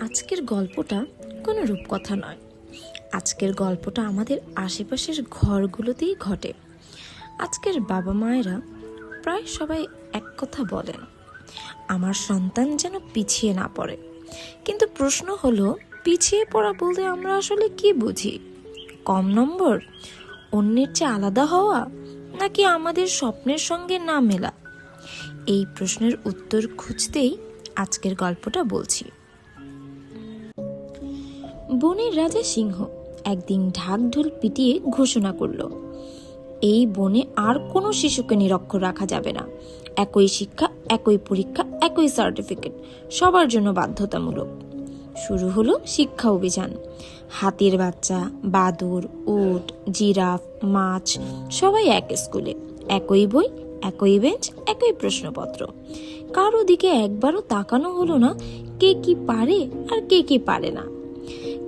আজকের গল্পটা কোনো রূপকথা নয়। আজকের গল্পটা আমাদের আশেপাশের ঘরগুলোতেই ঘটে। আজকের বাবা মায়েরা প্রায় সবাই এক কথা বলেন, আমার সন্তান যেন পিছিয়ে না পড়ে। কিন্তু প্রশ্ন হলো, পিছিয়ে পড়া বলতে আমরা আসলে কি বুঝি? কম নম্বর, অন্যের চেয়ে আলাদা হওয়া, নাকি আমাদের স্বপ্নের সঙ্গে না মেলা? এই প্রশ্নের উত্তর খুঁজতেই আজকের গল্পটা বলছি। বনের রাজা সিংহ একদিন ঢাকঢোল পিটিয়ে ঘোষণা করল, এই বনে আর কোনো শিশুকে নিরক্ষর রাখা যাবে না। একই শিক্ষা, একই পরীক্ষা, একই সার্টিফিকেট, সবার জন্য বাধ্যতামূলক। শুরু হলো শিক্ষা অভিযান। হাতির বাচ্চা, বাদুড়, উট, জিরাফ, মাছ সবাই এক স্কুলে, একই বই, একই বেঞ্চ, একই প্রশ্নপত্র। কারো দিকে একবারও তাকানো হলো না কে কি পারে আর কে কি পারে না।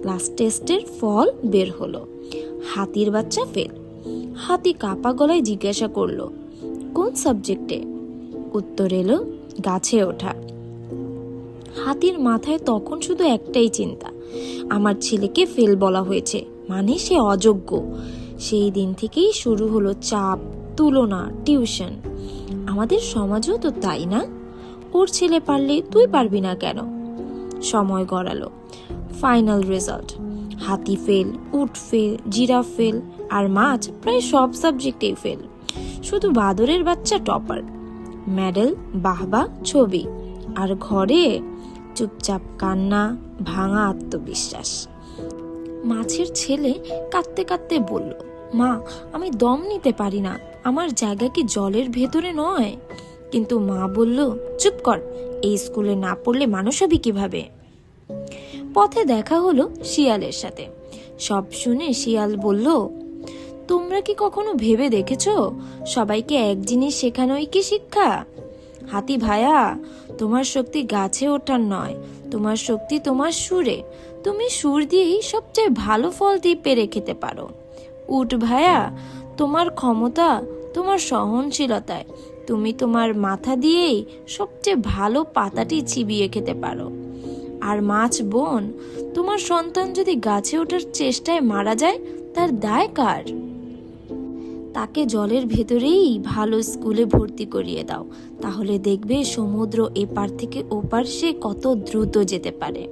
ক্লাস টেস্টের ফল বের হলো। হাতির বাচ্চা ফেল। হাতি কাপা গলায় জিজ্ঞাসা করলো, কোন সাবজেক্টে? উত্তর এলো, গাছে ওঠা। হাতির মাথায় তখন শুধু একটাই চিন্তা, আমার ছেলেকে ফেল বলা হয়েছে মানে সে অযোগ্য। সেই দিন থেকেই শুরু হলো চাপ, তুলনা, টিউশন। আমাদের সমাজও তো তাই না? ওর ছেলে পারলে তুই পারবি না কেন? সময় গড়ালো। ফাইনাল রেজাল্ট, হাতি ফেল, উট ফেল, জিরাফ ফেল, আর মাছ প্রায় সব সাবজেক্টেই ফেল। শুধু বাদরের বাচ্চা টপার। মেডেল, বাহবা, ছবি, আর ঘরে চুপচাপ কান্না, ভাঙা আত্মবিশ্বাস। মাছের ছেলে কাঁদতে কাঁদতে বলল, মা, আমি দম নিতে পারি না, আমার জায়গা কি জলের ভেতরে নয়? কিন্তু মা বলল, চুপ কর, এই স্কুলে না পড়লে মানুষ হবি কিভাবে? পথে দেখা হলো শিয়ালের সাথে। সব শুনে শিয়াল বলল, তোমরা কি কখনো ভেবে দেখেছো সবাইকে এক জিনিস শেখানোই কি শিক্ষা? হাতি ভাইয়া, তোমার শক্তি গাছে ওঠার নয়, তোমার শক্তি তোমার সুরে। তুমি সুর দিয়েই সবচেয়ে ভালো ফল টিপে রেখেতে পারো। উট ভাইয়া, তোমার ক্ষমতা তোমার সহনশীলতায়, তুমি তোমার মাথা দিয়েই সবচেয়ে ভালো পাতাটি চিবিয়ে খেতে পারো। আর মাছ বোন, তোমার সন্তান যদি গাছে ওঠার চেষ্টায় মারা যায়, তার দায় কার? তাকে জলের ভেতরেই ভালো স্কুলে ভর্তি করিয়ে দাও, তাহলে দেখবে সমুদ্র এপার থেকে ওপার সে কত দ্রুত যেতে পারে।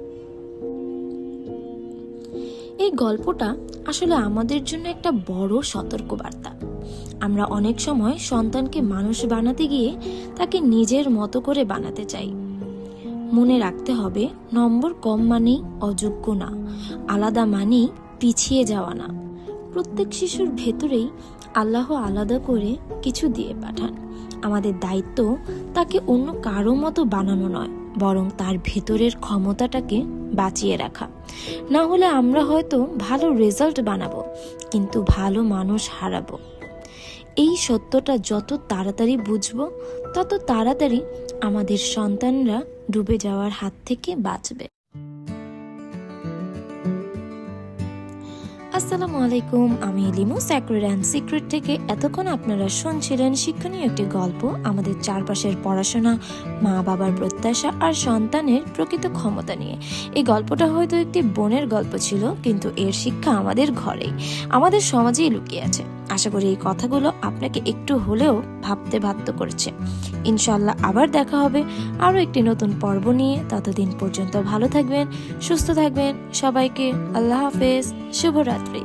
এই গল্পটা আসলে আমাদের জন্য একটা বড় সতর্কবার্তা। আমরা অনেক সময় সন্তানকে মানুষ বানাতে গিয়ে তাকে নিজের মতো করে বানাতে চাই। মনে রাখতে হবে, নম্বর কম মানেই অযোগ্য না, আলাদা মানেই পিছিয়ে যাওয়া না। প্রত্যেক শিশুর ভেতরেই আল্লাহ আলাদা করে কিছু দিয়ে পাঠান। আমাদের দায়িত্ব তাকে অন্য কারো মতো বানানো নয়, বরং তার ভেতরের ক্ষমতাটাকে বাঁচিয়ে রাখা। না হলে আমরা হয়তো ভালো রেজাল্ট বানাবো, কিন্তু ভালো মানুষ হারাবো। এই সত্যটা যত তাড়াতাড়ি বুঝবো, তত তাড়াতাড়ি আমাদের সন্তানরা ডুবে যাওয়ার হাত থেকে বাঁচবে। আসসালামু আলাইকুম, আমি লিমু স্যাক্রেড অ্যান্ড সিক্রেট থেকে। এতক্ষণ আপনারা শুনছিলেন শিক্ষণীয় একটি গল্প, আমাদের চারপাশের পড়াশোনা, মা বাবার প্রত্যাশা আর সন্তানের প্রকৃত ক্ষমতা নিয়ে। এই গল্পটা হয়তো একটি বোনের গল্প ছিল, কিন্তু এর শিক্ষা আমাদের ঘরেই, আমাদের সমাজেই লুকিয়ে আছে। আশা করি এই কথাগুলো আপনাকে একটু হলেও ভাবতে বাধ্য করেছে। ইনশাল্লাহ আবার দেখা হবে আরও একটি নতুন পর্ব নিয়ে। ততদিন পর্যন্ত ভালো থাকবেন, সুস্থ থাকবেন। সবাইকে আল্লাহ হাফেজ, শুভরাত্রি।